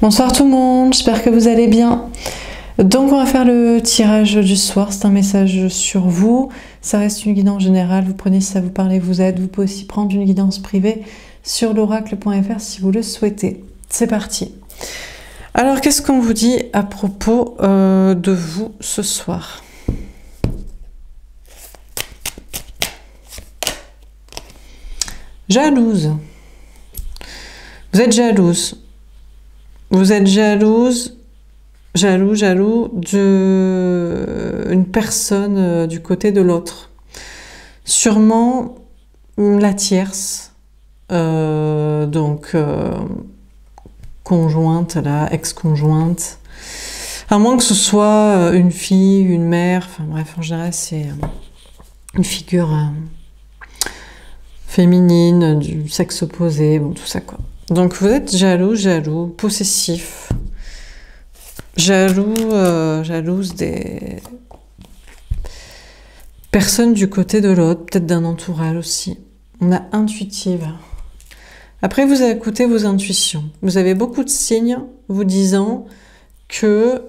Bonsoir tout le monde, j'espère que vous allez bien. Donc on va faire le tirage du soir, c'est un message sur vous. Ça reste une guidance générale, vous prenez si ça vous parle et vous aide. Vous pouvez aussi prendre une guidance privée sur l'oracle.fr si vous le souhaitez. C'est parti. Alors qu'est-ce qu'on vous dit à propos de vous ce soir? Jalouse. Vous êtes jalouse. Vous êtes jalouse, jaloux d'une personne du côté de l'autre. Sûrement la tierce, conjointe, là, ex-conjointe. À moins que ce soit une fille, une mère, enfin bref, en général c'est une figure féminine, du sexe opposé, bon tout ça quoi. Donc vous êtes jaloux, possessif, jalouse des personnes du côté de l'autre, peut-être d'un entourage aussi. On a intuitive. Après vous avez écouté vos intuitions. Vous avez beaucoup de signes vous disant que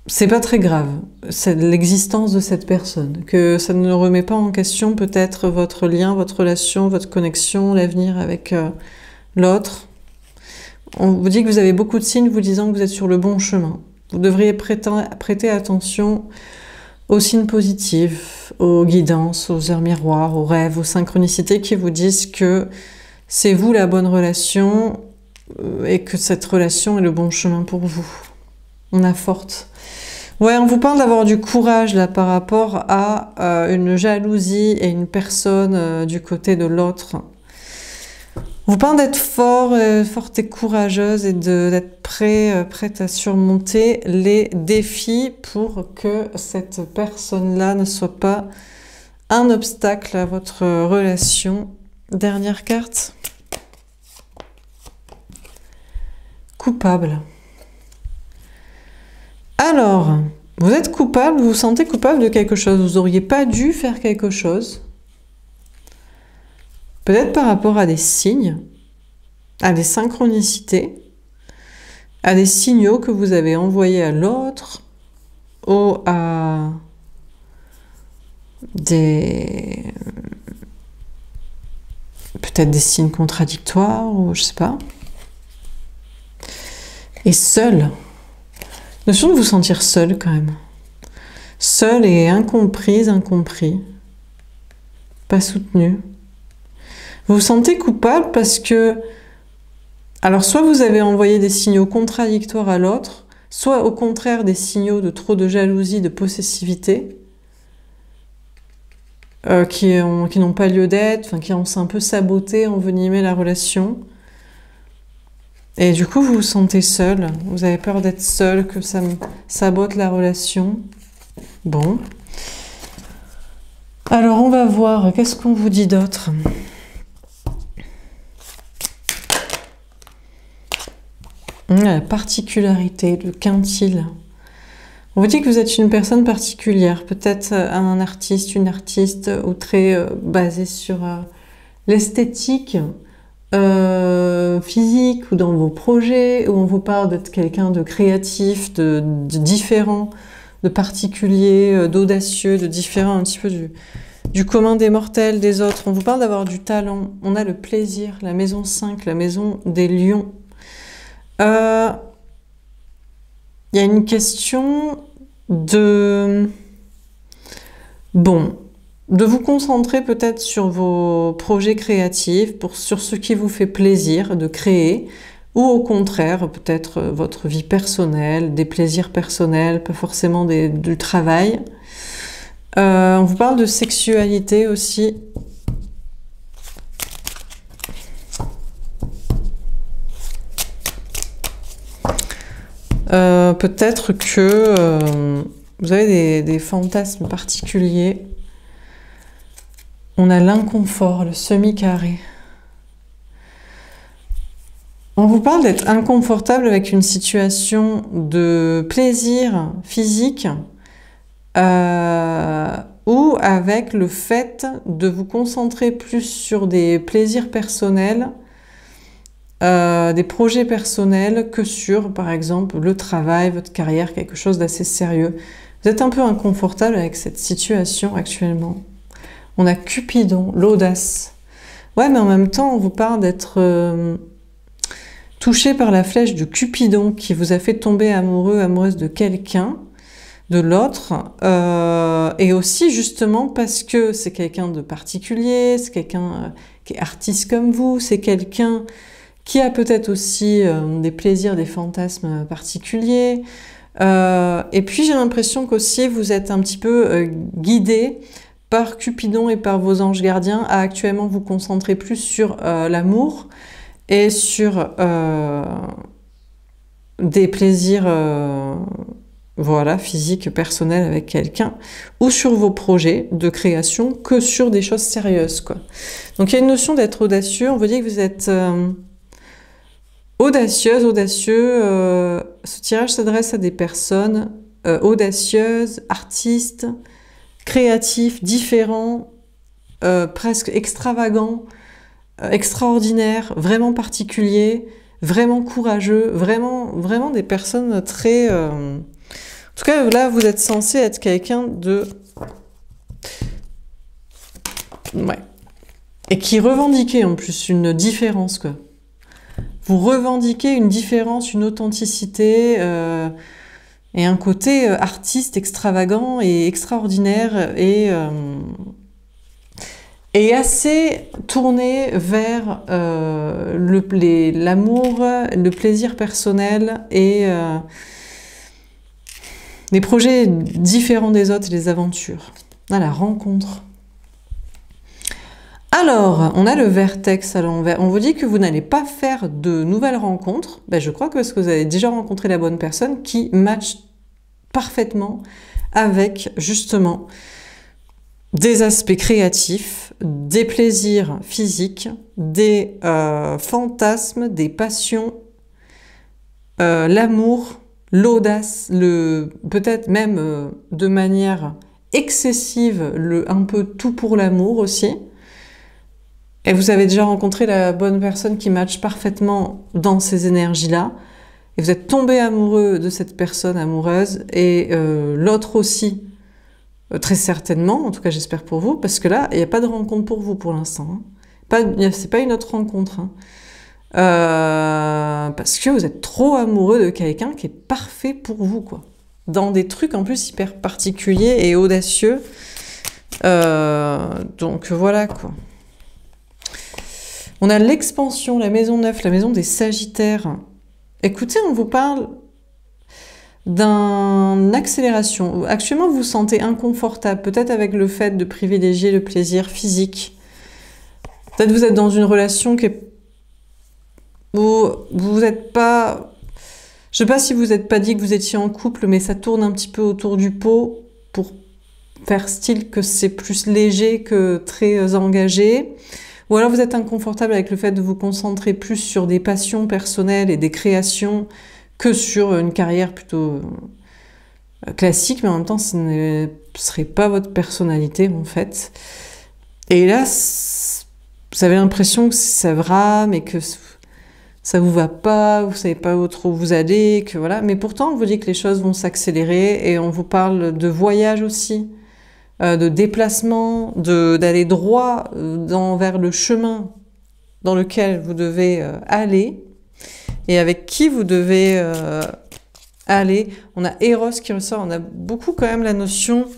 c'est pas très grave, c'est l'existence de cette personne, que ça ne remet pas en question peut-être votre lien, votre relation, votre connexion, l'avenir avec l'autre. On vous dit que vous avez beaucoup de signes vous disant que vous êtes sur le bon chemin. Vous devriez prêter attention aux signes positifs, aux guidances, aux heures miroirs, aux rêves, aux synchronicités qui vous disent que c'est vous la bonne relation et que cette relation est le bon chemin pour vous. On a forte. Ouais, on vous parle d'avoir du courage là par rapport à une jalousie et une personne du côté de l'autre. On vous parle d'être forte et courageuse et d'être prête à surmonter les défis pour que cette personne-là ne soit pas un obstacle à votre relation. Dernière carte. Coupable. Alors, vous êtes coupable, vous vous sentez coupable de quelque chose, vous n'auriez pas dû faire quelque chose. Peut-être par rapport à des signes, à des synchronicités, à des signaux que vous avez envoyés à l'autre, ou à des... peut-être des signes contradictoires, ou je sais pas. Et seul. Notion de vous sentir seul quand même. Seul et incomprise, incompris. Pas soutenu. Vous vous sentez coupable parce que... Alors soit vous avez envoyé des signaux contradictoires à l'autre, soit au contraire des signaux de trop de jalousie, de possessivité, qui n'ont pas lieu d'être, enfin, qui ont un peu saboté, envenimé la relation. Et du coup, vous vous sentez seul, vous avez peur d'être seul, que ça sabote la relation. Bon. Alors, on va voir, qu'est-ce qu'on vous dit d'autre? La particularité, le quintile. On vous dit que vous êtes une personne particulière, peut-être un artiste, une artiste, ou très basée sur l'esthétique, physique ou dans vos projets, où on vous parle d'être quelqu'un de créatif, de différent, de particulier, d'audacieux, de différent un petit peu du commun des mortels, des autres. On vous parle d'avoir du talent, on a le plaisir, la maison 5, la maison des lions. Il y a une question de... Bon... de vous concentrer peut-être sur vos projets créatifs, sur ce qui vous fait plaisir de créer, ou au contraire, peut-être votre vie personnelle, des plaisirs personnels, pas forcément du travail. On vous parle de sexualité aussi. Peut-être que vous avez des fantasmes particuliers. On a l'inconfort, le semi-carré. On vous parle d'être inconfortable avec une situation de plaisir physique ou avec le fait de vous concentrer plus sur des plaisirs personnels des projets personnels que sur, par exemple, le travail, votre carrière, quelque chose d'assez sérieux. Vous êtes un peu inconfortable avec cette situation actuellement. On a Cupidon, l'audace. Ouais, mais en même temps, on vous parle d'être touché par la flèche de Cupidon qui vous a fait tomber amoureux, amoureuse de quelqu'un, de l'autre, et aussi justement parce que c'est quelqu'un de particulier, c'est quelqu'un qui est artiste comme vous, c'est quelqu'un qui a peut-être aussi des plaisirs, des fantasmes particuliers. Et puis j'ai l'impression qu'aussi vous êtes un petit peu guidé par Cupidon et par vos anges gardiens à actuellement vous concentrer plus sur l'amour et sur des plaisirs voilà, physiques, personnels avec quelqu'un, ou sur vos projets de création que sur des choses sérieuses, quoi. Donc il y a une notion d'être audacieux, on veut dire que vous êtes audacieuse, audacieux. Ce tirage s'adresse à des personnes audacieuses, artistes, créatifs, différents, presque extravagants, extraordinaires, vraiment particuliers, vraiment courageux, vraiment des personnes très... En tout cas, là, vous êtes censé être quelqu'un de... Ouais. Et qui revendiquait en plus une différence, quoi. Vous revendiquez une différence, une authenticité et un côté artiste extravagant et extraordinaire et assez tourné vers l'amour, le plaisir personnel et les projets différents des autres et les aventures. Ah, la rencontre. Alors, on a le vertex à l'envers. On vous dit que vous n'allez pas faire de nouvelles rencontres. Ben, je crois que parce que vous avez déjà rencontré la bonne personne qui match parfaitement avec, justement, des aspects créatifs, des plaisirs physiques, des fantasmes, des passions, l'amour, l'audace, peut-être même de manière excessive, un peu tout pour l'amour aussi. Et vous avez déjà rencontré la bonne personne qui matche parfaitement dans ces énergies-là. Et vous êtes tombé amoureux de cette personne amoureuse. Et l'autre aussi, très certainement, en tout cas j'espère pour vous, parce que là, il n'y a pas de rencontre pour vous pour l'instant. Hein. C'est pas une autre rencontre. Hein. Parce que vous êtes trop amoureux de quelqu'un qui est parfait pour vous, quoi. Dans des trucs en plus hyper particuliers et audacieux. Donc voilà, quoi. On a l'expansion, la maison 9, la maison des Sagittaires. Écoutez, on vous parle d'une accélération. Actuellement, vous vous sentez inconfortable, peut-être avec le fait de privilégier le plaisir physique. Peut-être vous êtes dans une relation où vous n'êtes pas... Je ne sais pas si vous n'êtes pas dit que vous étiez en couple, mais ça tourne un petit peu autour du pot pour faire style que c'est plus léger que très engagé. Ou alors vous êtes inconfortable avec le fait de vous concentrer plus sur des passions personnelles et des créations que sur une carrière plutôt classique, mais en même temps, ce ne serait pas votre personnalité, en fait. Et là, vous avez l'impression que ça rame et que ça vous va pas, vous savez pas où trop vous allez, que voilà. Mais pourtant, on vous dit que les choses vont s'accélérer et on vous parle de voyage aussi. De déplacement, d'aller droit vers le chemin dans lequel vous devez aller et avec qui vous devez aller. On a Eros qui ressort, on a beaucoup quand même la notion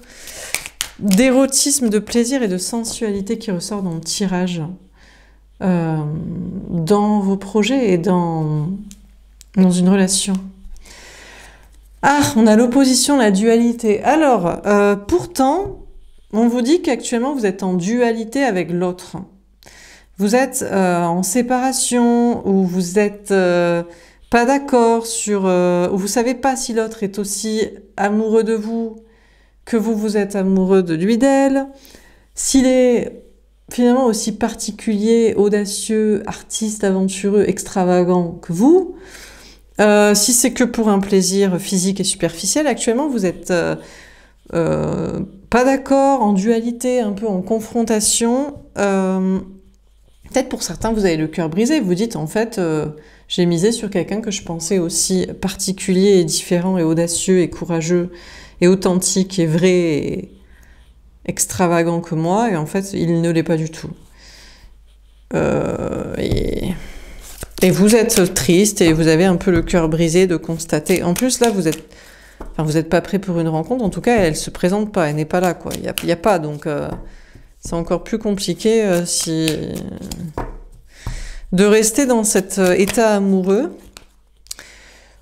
d'érotisme, de plaisir et de sensualité qui ressort dans le tirage, dans vos projets et dans une relation. Ah, on a l'opposition, la dualité. Alors, pourtant... On vous dit qu'actuellement, vous êtes en dualité avec l'autre. Vous êtes en séparation, ou vous êtes pas d'accord sur... ou vous savez pas si l'autre est aussi amoureux de vous que vous êtes amoureux de lui, d'elle. S'il est finalement aussi particulier, audacieux, artiste, aventureux, extravagant que vous. Si c'est que pour un plaisir physique et superficiel, actuellement, vous êtes... pas d'accord, en dualité, un peu en confrontation. Peut-être pour certains, vous avez le cœur brisé. Vous dites, en fait, j'ai misé sur quelqu'un que je pensais aussi particulier et différent et audacieux et courageux et authentique et vrai et extravagant que moi. Et en fait, il ne l'est pas du tout. Et vous êtes triste et vous avez un peu le cœur brisé de constater. En plus, là, vous êtes pas prêt pour une rencontre. En tout cas, elle se présente pas. Elle n'est pas là, quoi. Il y a pas, donc... c'est encore plus compliqué de rester dans cet état amoureux.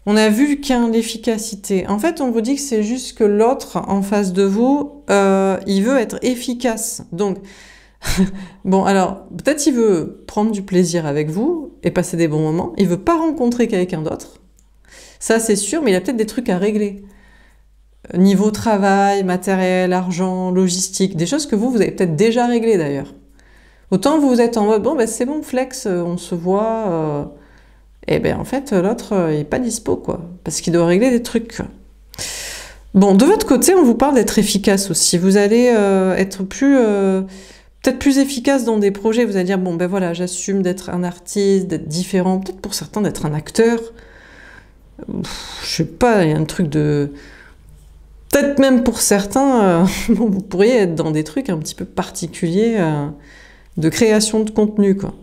On a vu l'efficacité. En fait, on vous dit que c'est juste que l'autre en face de vous, il veut être efficace. Donc, bon, alors, peut-être il veut prendre du plaisir avec vous et passer des bons moments. Il veut pas rencontrer quelqu'un d'autre. Ça, c'est sûr, mais il a peut-être des trucs à régler. Niveau travail, matériel, argent, logistique, des choses que vous avez peut-être déjà réglées d'ailleurs. Autant vous êtes en mode, bon, ben c'est bon, flex, on se voit. Et ben en fait, l'autre, il n'est pas dispo, quoi. Parce qu'il doit régler des trucs. Bon, de votre côté, on vous parle d'être efficace aussi. Vous allez être peut-être plus efficace dans des projets. Vous allez dire, bon, ben voilà, j'assume d'être un artiste, d'être différent. Peut-être pour certains, d'être un acteur. Je sais pas, il y a un truc de... Peut-être même pour certains, vous pourriez être dans des trucs un petit peu particuliers de création de contenu, quoi.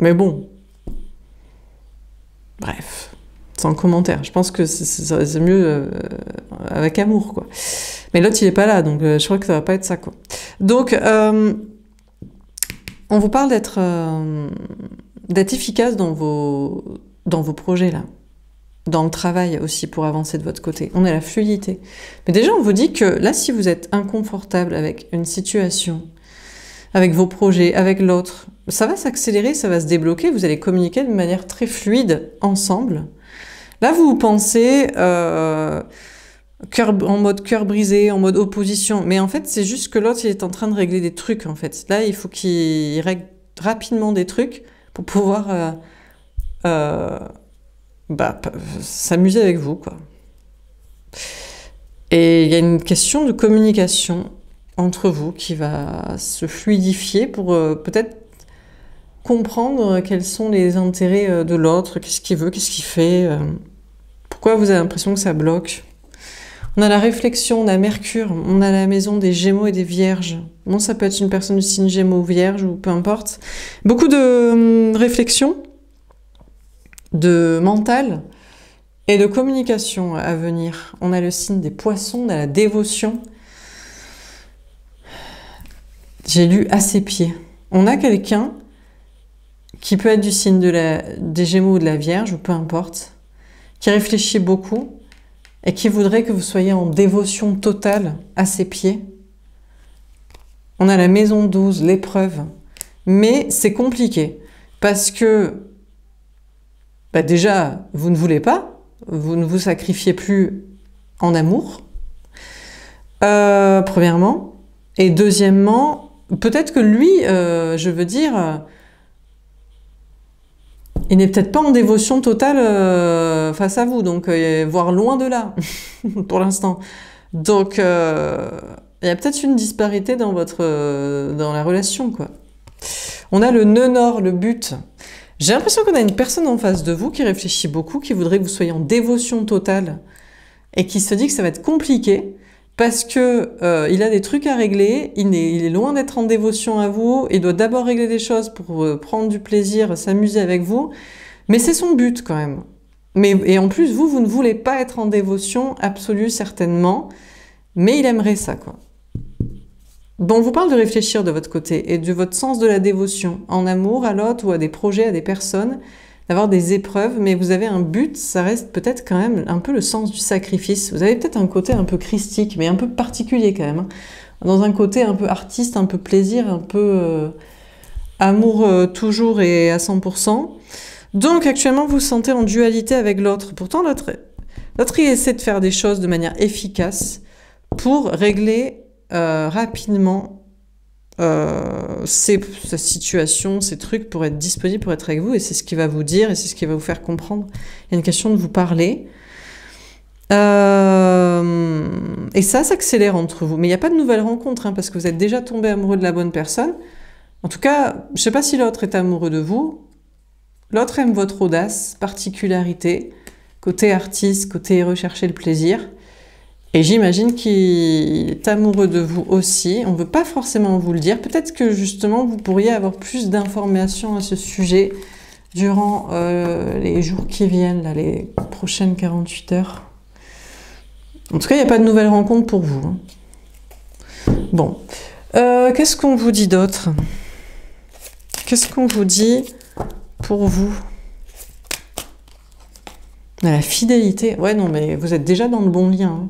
Mais bon. Bref. Sans commentaire. Je pense que c'est mieux avec amour, quoi. Mais l'autre, il est pas là, donc je crois que ça va pas être ça, quoi. Donc, on vous parle d'être efficace dans vos projets, là. Dans le travail aussi pour avancer de votre côté. On a la fluidité. Mais déjà, on vous dit que là, si vous êtes inconfortable avec une situation, avec vos projets, avec l'autre, ça va s'accélérer, ça va se débloquer, vous allez communiquer de manière très fluide ensemble. Là, vous pensez en mode cœur brisé, en mode opposition. Mais en fait, c'est juste que l'autre, il est en train de régler des trucs, en fait. Là, il faut qu'il règle rapidement des trucs pour pouvoir... s'amuser avec vous, quoi. Et il y a une question de communication entre vous qui va se fluidifier pour peut-être comprendre quels sont les intérêts de l'autre, qu'est-ce qu'il veut, qu'est-ce qu'il fait, pourquoi vous avez l'impression que ça bloque. On a la réflexion, on a Mercure, on a la maison des Gémeaux et des Vierges. Bon, ça peut être une personne du signe Gémeaux ou Vierge, ou peu importe. Beaucoup de réflexion, de mental et de communication à venir. On a le signe des Poissons, on a la dévotion. J'ai lu à ses pieds. On a quelqu'un qui peut être du signe des Gémeaux ou de la Vierge, ou peu importe, qui réfléchit beaucoup et qui voudrait que vous soyez en dévotion totale à ses pieds. On a la maison 12, l'épreuve. Mais c'est compliqué parce que déjà, vous ne voulez pas, vous ne vous sacrifiez plus en amour, premièrement. Et deuxièmement, peut-être que lui, je veux dire, il n'est peut-être pas en dévotion totale face à vous, donc voire loin de là, pour l'instant. Donc, il y a peut-être une disparité dans la relation, quoi. On a le nœud nord, le but. J'ai l'impression qu'on a une personne en face de vous qui réfléchit beaucoup, qui voudrait que vous soyez en dévotion totale et qui se dit que ça va être compliqué parce que il a des trucs à régler, il est loin d'être en dévotion à vous, il doit d'abord régler des choses pour prendre du plaisir, s'amuser avec vous, mais c'est son but quand même. Et en plus, vous ne voulez pas être en dévotion absolue certainement, mais il aimerait ça, quoi. Bon, on vous parle de réfléchir de votre côté et de votre sens de la dévotion en amour à l'autre ou à des projets, à des personnes, d'avoir des épreuves, mais vous avez un but, ça reste peut-être quand même un peu le sens du sacrifice. Vous avez peut-être un côté un peu christique, mais un peu particulier quand même, hein. Dans un côté un peu artiste, un peu plaisir, un peu amour toujours et à 100%. Donc actuellement, vous vous sentez en dualité avec l'autre. Pourtant, l'autre, il essaie de faire des choses de manière efficace pour régler rapidement sa situation, ces trucs pour être disponible, pour être avec vous, et c'est ce qu'il va vous dire et c'est ce qui va vous faire comprendre. Il y a une question de vous parler. Et ça s'accélère entre vous. Mais il n'y a pas de nouvelle rencontre, hein, parce que vous êtes déjà tombé amoureux de la bonne personne. En tout cas, je sais pas si l'autre est amoureux de vous. L'autre aime votre audace, particularité, côté artiste, côté rechercher le plaisir. Et j'imagine qu'il est amoureux de vous aussi. On ne veut pas forcément vous le dire. Peut-être que justement, vous pourriez avoir plus d'informations à ce sujet durant les jours qui viennent, là, les prochaines 48 heures. En tout cas, il n'y a pas de nouvelles rencontres pour vous. Hein. Bon. Qu'est-ce qu'on vous dit d'autre? Qu'est-ce qu'on vous dit pour vous? La fidélité. Ouais, non, mais vous êtes déjà dans le bon lien. Hein.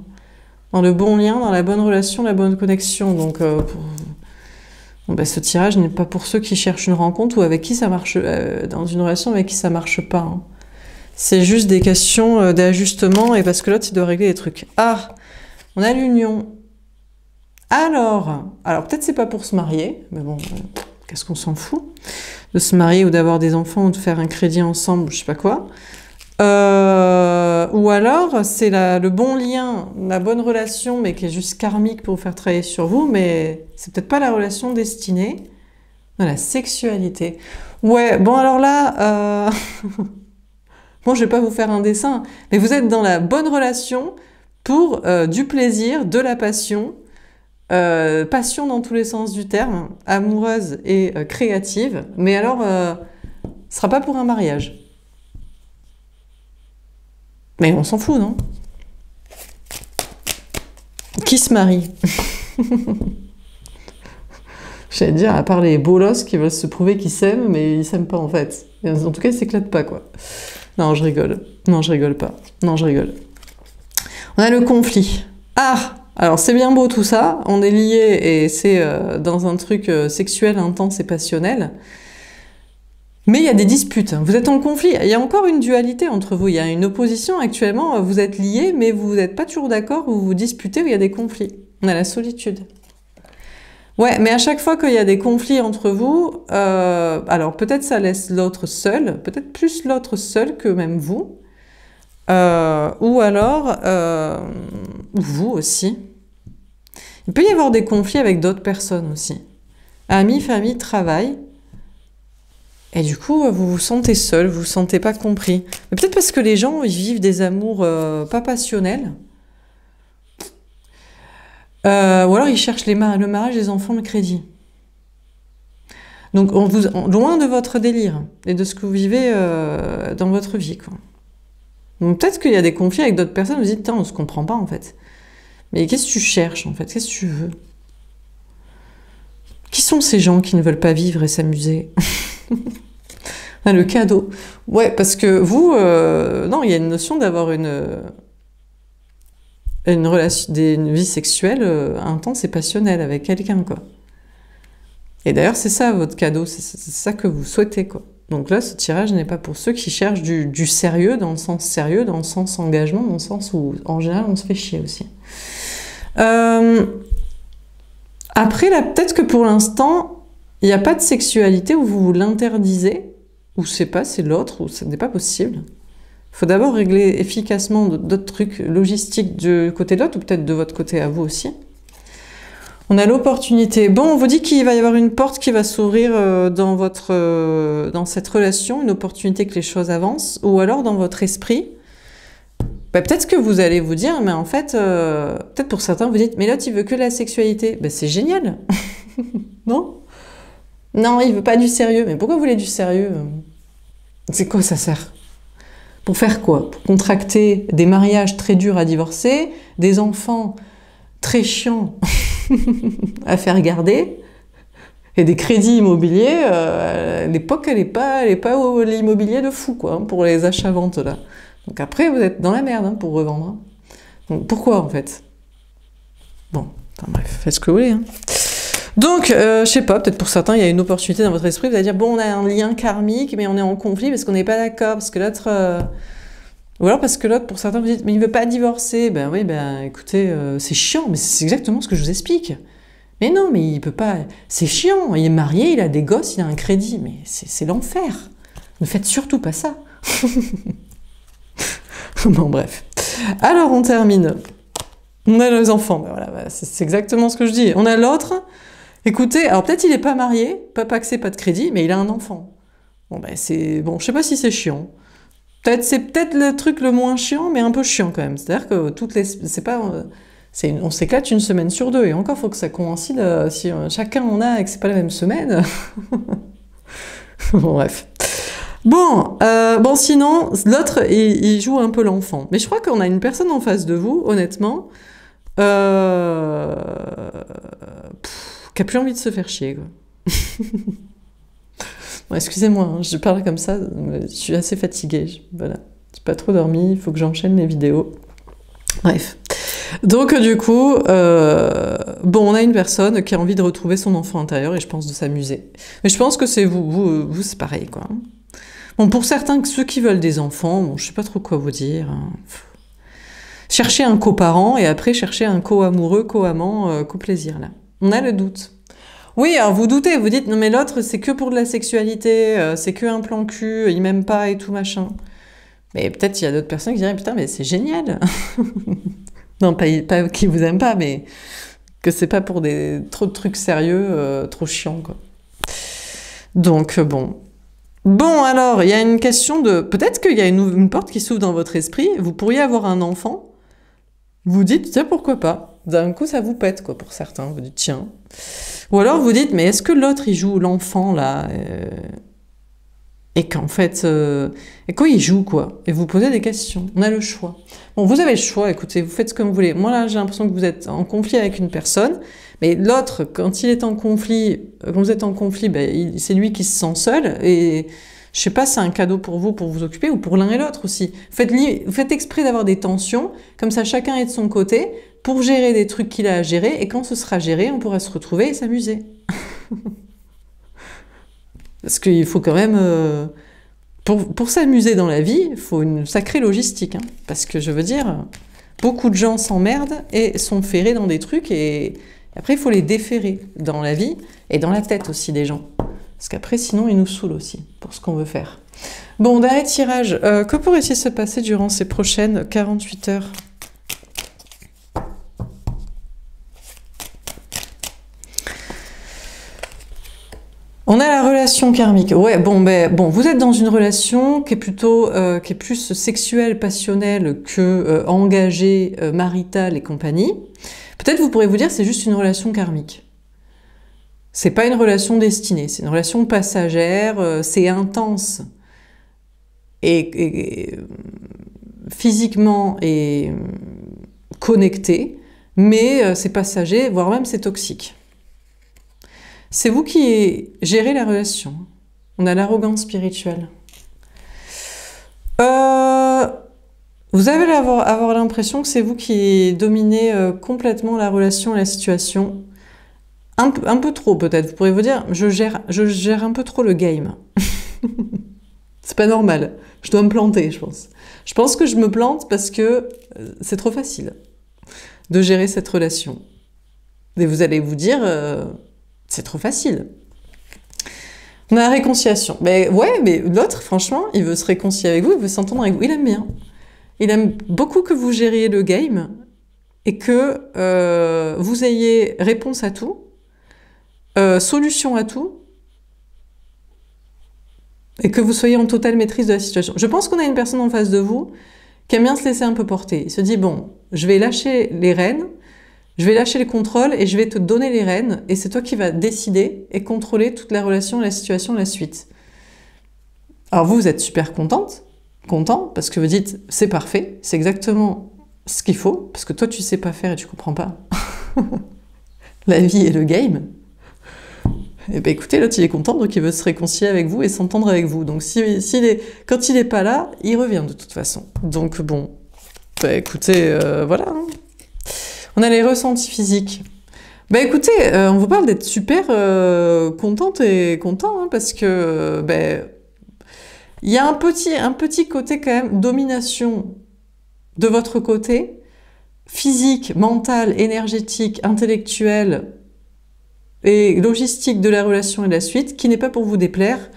Dans le bon lien, dans la bonne relation, la bonne connexion. Donc, bon, ben, ce tirage n'est pas pour ceux qui cherchent une rencontre ou avec qui ça marche, dans une relation avec qui ça marche pas. Hein. C'est juste des questions d'ajustement et parce que l'autre, il doit régler des trucs. Ah, on a l'union. Alors peut-être c'est pas pour se marier, mais bon, qu'est-ce qu'on s'en fout de se marier ou d'avoir des enfants ou de faire un crédit ensemble, je sais pas quoi. Ou alors c'est le bon lien, la bonne relation, mais qui est juste karmique pour vous faire travailler sur vous, mais c'est peut-être pas la relation destinée. Non, la sexualité. Ouais, bon alors là, bon je vais pas vous faire un dessin, mais vous êtes dans la bonne relation pour du plaisir, de la passion, passion dans tous les sens du terme, amoureuse et créative, mais alors, ce sera pas pour un mariage. Mais on s'en fout, non? Qui se marie? J'allais dire, à part les bolos qui veulent se prouver qu'ils s'aiment, mais ils s'aiment pas en fait. En tout cas, ils s'éclatent pas, quoi. Non, je rigole. Non, je rigole pas. Non, je rigole. On a le conflit. Ah! Alors c'est bien beau tout ça, on est liés et c'est dans un truc sexuel intense et passionnel. Mais il y a des disputes, vous êtes en conflit, il y a encore une dualité entre vous, il y a une opposition actuellement, vous êtes liés mais vous n'êtes pas toujours d'accord, vous vous disputez, il y a des conflits. On a la solitude. Ouais, mais à chaque fois qu'il y a des conflits entre vous, alors peut-être ça laisse l'autre seul, peut-être plus l'autre seul que même vous, ou alors vous aussi. Il peut y avoir des conflits avec d'autres personnes aussi. Amis, famille, travail. Et du coup, vous vous sentez seul, vous vous sentez pas compris. Mais peut-être parce que les gens ils vivent des amours pas passionnels. Ou alors ils cherchent le mariage, les enfants, le crédit. Donc loin de votre délire et de ce que vous vivez dans votre vie, quoi. Donc peut-être qu'il y a des conflits avec d'autres personnes, vous dites, on se comprend pas en fait. Mais qu'est-ce que tu cherches en fait? Qu'est-ce que tu veux? Qui sont ces gens qui ne veulent pas vivre et s'amuser? Ah, le cadeau. Ouais, parce que vous, non, il y a une notion d'avoir une relation, une vie sexuelle intense et passionnelle avec quelqu'un, quoi. Et d'ailleurs, c'est ça votre cadeau, c'est ça que vous souhaitez, quoi. Donc là, ce tirage n'est pas pour ceux qui cherchent du sérieux, dans le sens sérieux, dans le sens engagement, dans le sens où, en général, on se fait chier aussi. Après, là, peut-être que pour l'instant, il n'y a pas de sexualité où vous l'interdisez, ou je sais pas, c'est l'autre, ou ce n'est pas possible. Il faut d'abord régler efficacement d'autres trucs logistiques du côté de l'autre, ou peut-être de votre côté à vous aussi. On a l'opportunité. Bon, on vous dit qu'il va y avoir une porte qui va s'ouvrir dans cette relation, une opportunité que les choses avancent, ou alors dans votre esprit. Bah, peut-être que vous allez vous dire, mais en fait, peut-être pour certains, vous dites, mais l'autre, il veut que la sexualité. Bah, c'est génial. Non? Non, il veut pas du sérieux. Mais pourquoi vous voulez du sérieux? C'est quoi ça sert? Pour faire quoi? Pour contracter des mariages très durs à divorcer, des enfants très chiants à faire garder, et des crédits immobiliers. L'époque, elle est pas l'immobilier de fou, quoi, hein, pour les achats-ventes, là. Donc après, vous êtes dans la merde hein, pour revendre. Hein. Donc pourquoi, en fait? Bon, enfin, bref, faites ce que vous voulez. Hein. Donc, je sais pas, peut-être pour certains, il y a une opportunité dans votre esprit, vous allez dire, bon, on a un lien karmique, mais on est en conflit parce qu'on n'est pas d'accord, parce que l'autre... Ou alors parce que l'autre, pour certains, vous dites, mais il veut pas divorcer. Ben oui, ben écoutez, c'est chiant, mais c'est exactement ce que je vous explique. Mais non, mais il peut pas... C'est chiant, il est marié, il a des gosses, il a un crédit, mais c'est l'enfer. Ne faites surtout pas ça. Bon, bref. Alors, on termine. On a les enfants, ben voilà, c'est exactement ce que je dis. On a l'autre Écoutez, alors peut-être il n'est pas marié, pas paxé, pas de crédit, mais il a un enfant. Bon, ben c'est... Bon, je sais pas si c'est chiant. Peut-être c'est peut-être le truc le moins chiant, mais un peu chiant quand même. C'est-à-dire que toutes les... C'est pas... On s'éclate une semaine sur deux, et encore, faut que ça coïncide, si chacun en a et que c'est pas la même semaine. Bon, bref. Bon, bon sinon, l'autre, il joue un peu l'enfant. Mais je crois qu'on a une personne en face de vous, honnêtement, euh, qui a plus envie de se faire chier, quoi. Bon, excusez-moi, hein, je parle comme ça, je suis assez fatiguée. Voilà, j'ai pas trop dormi, il faut que j'enchaîne les vidéos. Bref. Donc du coup, bon, on a une personne qui a envie de retrouver son enfant intérieur et je pense de s'amuser. Mais je pense que c'est vous c'est pareil, quoi. Bon, pour certains, ceux qui veulent des enfants, bon, je sais pas trop quoi vous dire. Hein. Cherchez un coparent et après cherchez un co-amoureux, co-amant, co-plaisir, là. On a le doute. Oui, alors vous doutez, vous dites, non mais l'autre, c'est que pour de la sexualité, c'est que un plan cul, il m'aime pas et tout machin. Mais peut-être il y a d'autres personnes qui diraient, putain, mais c'est génial. Non, pas qui vous aime pas, mais que c'est pas pour trop de trucs sérieux, trop chiants, quoi. Donc, bon. Bon, alors, il y a une question de... Peut-être qu'il y a une porte qui s'ouvre dans votre esprit, vous pourriez avoir un enfant, vous dites, tiens, pourquoi pas? D'un coup, ça vous pète, quoi, pour certains. Vous dites, tiens. Ou alors, vous dites, mais est-ce que l'autre, il joue l'enfant, là et qu'en fait... et quoi, il joue, quoi? Et vous posez des questions. On a le choix. Bon, vous avez le choix, écoutez, vous faites ce que vous voulez. Moi, là, j'ai l'impression que vous êtes en conflit avec une personne, mais l'autre, quand il est en conflit, quand vous êtes en conflit, ben, c'est lui qui se sent seul, et je sais pas, c'est un cadeau pour vous occuper, ou pour l'un et l'autre aussi. Faites exprès d'avoir des tensions, comme ça chacun est de son côté, pour gérer des trucs qu'il a à gérer, et quand ce sera géré, on pourra se retrouver et s'amuser. Parce qu'il faut quand même... pour s'amuser dans la vie, il faut une sacrée logistique. Hein, parce que je veux dire, beaucoup de gens s'emmerdent et sont ferrés dans des trucs et après il faut les déferrer dans la vie et dans la tête aussi des gens. Parce qu'après sinon ils nous saoulent aussi pour ce qu'on veut faire. Bon, dernier tirage. Que pourrait-il se passer durant ces prochaines 48 heures ? On a la relation karmique. Ouais, bon, vous êtes dans une relation qui est plutôt, qui est plus sexuelle, passionnelle que engagée, maritale et compagnie. Peut-être vous pourrez vous dire c'est juste une relation karmique. C'est pas une relation destinée, c'est une relation passagère, c'est intense et physiquement et connecté, mais c'est passager, voire même c'est toxique. C'est vous qui gérez la relation. On a l'arrogance spirituelle. Vous allez avoir l'impression que c'est vous qui dominez complètement la relation et la situation. Un peu trop peut-être. Vous pourrez vous dire, je gère un peu trop le game. C'est pas normal. Je dois me planter, je pense. Je pense que je me plante parce que c'est trop facile de gérer cette relation. Et vous allez vous dire... c'est trop facile. On a la réconciliation. Mais ouais, mais l'autre, franchement, il veut se réconcilier avec vous, il veut s'entendre avec vous. Il aime bien. Il aime beaucoup que vous gériez le game et que vous ayez réponse à tout, solution à tout, et que vous soyez en totale maîtrise de la situation. Je pense qu'on a une personne en face de vous qui aime bien se laisser un peu porter. Il se dit, bon, je vais lâcher les rênes, je vais lâcher le contrôle et je vais te donner les rênes et c'est toi qui vas décider et contrôler toute la relation, la situation, la suite. Alors vous êtes super content parce que vous dites c'est parfait, c'est exactement ce qu'il faut parce que toi tu sais pas faire et tu comprends pas la vie et le game. Et ben écoutez, l'autre il est content donc il veut se réconcilier avec vous et s'entendre avec vous. Donc quand il est pas là, il revient de toute façon. Donc bon, bah écoutez, voilà. Hein. On a les ressentis physiques. Bah écoutez, on vous parle d'être super contente et content, hein, parce que il y a un petit côté quand même domination de votre côté, physique, mental, énergétique, intellectuel et logistique de la relation et de la suite, qui n'est pas pour vous déplaire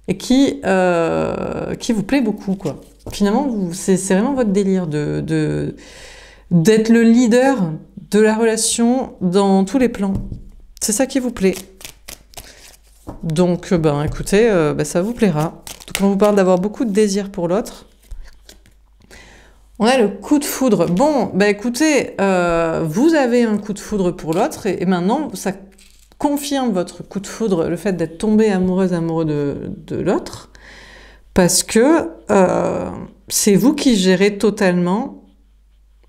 et qui vous plaît beaucoup, quoi. Finalement, c'est vraiment votre délire d'être le leader de la relation dans tous les plans. C'est ça qui vous plaît. Donc, ben, écoutez, ça vous plaira. Quand on vous parle d'avoir beaucoup de désir pour l'autre, on a le coup de foudre. Bon, ben écoutez, vous avez un coup de foudre pour l'autre et maintenant, ça confirme votre coup de foudre, le fait d'être tombé amoureuse, amoureux de l'autre, parce que c'est vous qui gérez totalement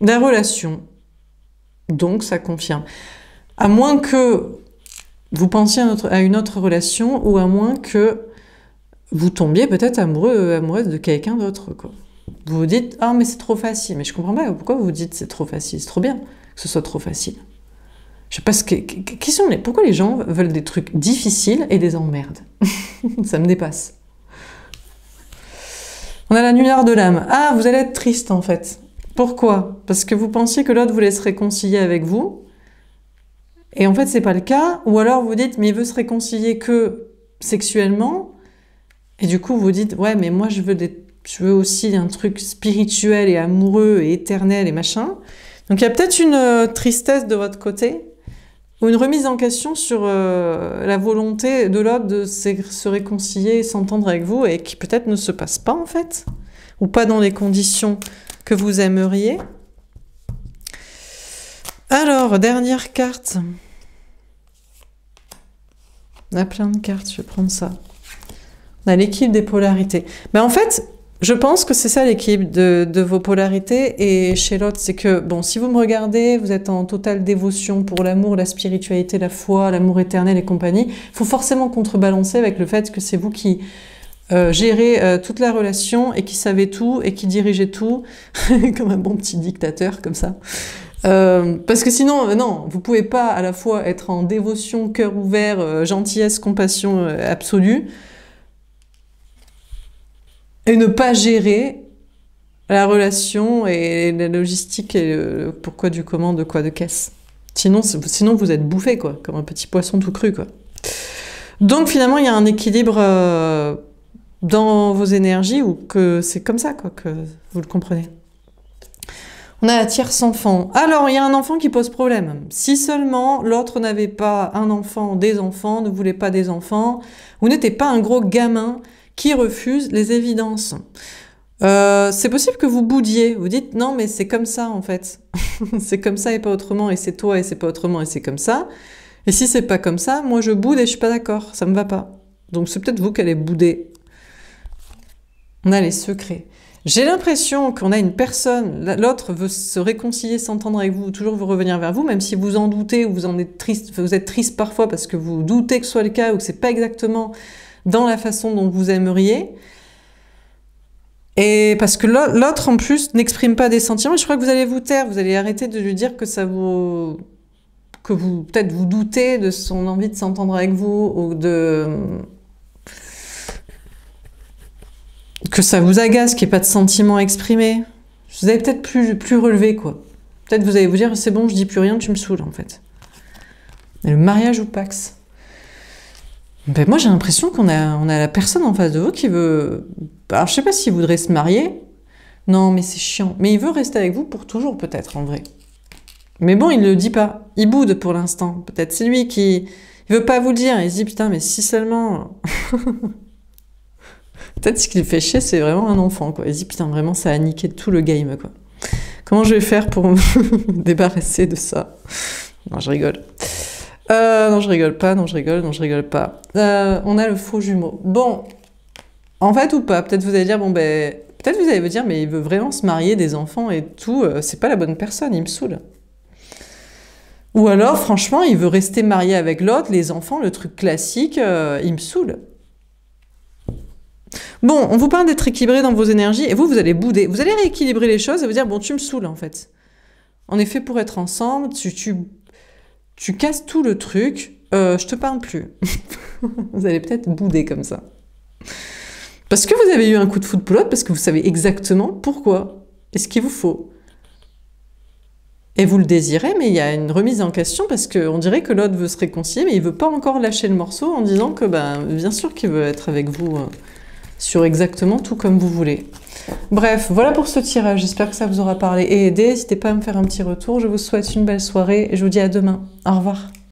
la relation. Donc, ça confirme. À moins que vous pensiez à une autre relation ou à moins que vous tombiez peut-être amoureux, amoureuse de quelqu'un d'autre, quoi. Vous vous dites « Ah, mais c'est trop facile ». Mais je comprends pas, pourquoi vous vous dites « c'est trop facile ». C'est trop bien que ce soit trop facile. Je sais pas pourquoi les gens veulent des trucs difficiles et des emmerdes. Ça me dépasse. On a l'annulaire de l'âme. Ah, vous allez être triste en fait. Pourquoi? Parce que vous pensiez que l'autre voulait se réconcilier avec vous. Et en fait, c'est pas le cas. Ou alors vous dites « mais il veut se réconcilier que sexuellement ». Et du coup, vous dites « ouais, mais moi je veux aussi un truc spirituel et amoureux et éternel et machin ». Donc il y a peut-être une tristesse de votre côté ou une remise en question sur la volonté de l'autre de se réconcilier et s'entendre avec vous et qui peut-être ne se passe pas en fait, ou pas dans les conditions que vous aimeriez. Alors, dernière carte. On a plein de cartes, je vais prendre ça. On a l'équilibre des polarités. Mais en fait, je pense que c'est ça l'équilibre de vos polarités. Et chez l'autre, c'est que, bon, si vous me regardez, vous êtes en totale dévotion pour l'amour, la spiritualité, la foi, l'amour éternel et compagnie. Il faut forcément contrebalancer avec le fait que c'est vous qui gérez toute la relation et qui savez tout et qui dirigez tout, comme un bon petit dictateur, comme ça. Parce que sinon, non, vous pouvez pas à la fois être en dévotion, cœur ouvert, gentillesse, compassion absolue, et ne pas gérer la relation et la logistique et le pourquoi du comment, de quoi, de qu'est-ce. Sinon vous êtes bouffé, quoi, comme un petit poisson tout cru, quoi. Donc finalement, il y a un équilibre dans vos énergies, ou que c'est comme ça, quoi, que vous le comprenez. On a la tierce enfant. Alors, il y a un enfant qui pose problème. Si seulement l'autre n'avait pas un enfant, des enfants, ne voulait pas des enfants, ou n'était pas un gros gamin qui refuse les évidences. C'est possible que vous boudiez. Vous dites, non, mais c'est comme ça, en fait. C'est comme ça et pas autrement, et c'est toi et c'est pas autrement, et c'est comme ça. Et si c'est pas comme ça, moi je boude et je suis pas d'accord, ça me va pas. Donc c'est peut-être vous qui allez bouder. On a les secrets. J'ai l'impression qu'on a une personne, l'autre veut se réconcilier, s'entendre avec vous, toujours vous revenir vers vous, même si vous en doutez ou vous êtes triste parfois parce que vous doutez que ce soit le cas ou que c'est pas exactement dans la façon dont vous aimeriez. Et parce que l'autre, en plus, n'exprime pas des sentiments, je crois que vous allez vous taire, vous allez arrêter de lui dire que peut-être vous doutez de son envie de s'entendre avec vous, ou que ça vous agace, qu'il n'y ait pas de sentiments exprimés. Vous allez peut-être plus relever, quoi. Peut-être vous allez vous dire, c'est bon, je dis plus rien, tu me saoules, en fait. Et le mariage ou Pax. Ben moi, j'ai l'impression qu'on a la personne en face de vous qui veut... Alors, je sais pas s'il voudrait se marier. Non, mais c'est chiant. Mais il veut rester avec vous pour toujours, peut-être, en vrai. Mais bon, il ne le dit pas. Il boude pour l'instant. Peut-être c'est lui qui... Il veut pas vous le dire. Il se dit, putain, mais si seulement... Peut-être ce qui le fait chier, c'est vraiment un enfant, quoi. Il se dit, putain, vraiment, ça a niqué tout le game, quoi. Comment je vais faire pour me débarrasser de ça? Non, je rigole. Non, je rigole pas, non, je rigole pas. On a le faux jumeau. Bon, en fait ou pas, peut-être vous allez dire, bon ben, peut-être vous allez vous dire, mais il veut vraiment se marier, des enfants et tout, c'est pas la bonne personne, il me saoule. Ou alors, franchement, il veut rester marié avec l'autre, les enfants, le truc classique, il me saoule. Bon, on vous parle d'être équilibré dans vos énergies, et vous allez bouder. Vous allez rééquilibrer les choses et vous dire, bon, tu me saoules, en fait. On est fait pour être ensemble, tu casses tout le truc, je te parle plus. Vous allez peut-être bouder comme ça. Parce que vous avez eu un coup de foudre pour l'autre, parce que vous savez exactement pourquoi et ce qu'il vous faut. Et vous le désirez, mais il y a une remise en question, parce qu'on dirait que l'autre veut se réconcilier, mais il veut pas encore lâcher le morceau en disant que, ben, bien sûr qu'il veut être avec vous sur exactement tout comme vous voulez. Bref, voilà pour ce tirage, j'espère que ça vous aura parlé et aidé. N'hésitez pas à me faire un petit retour, je vous souhaite une belle soirée et je vous dis à demain. Au revoir.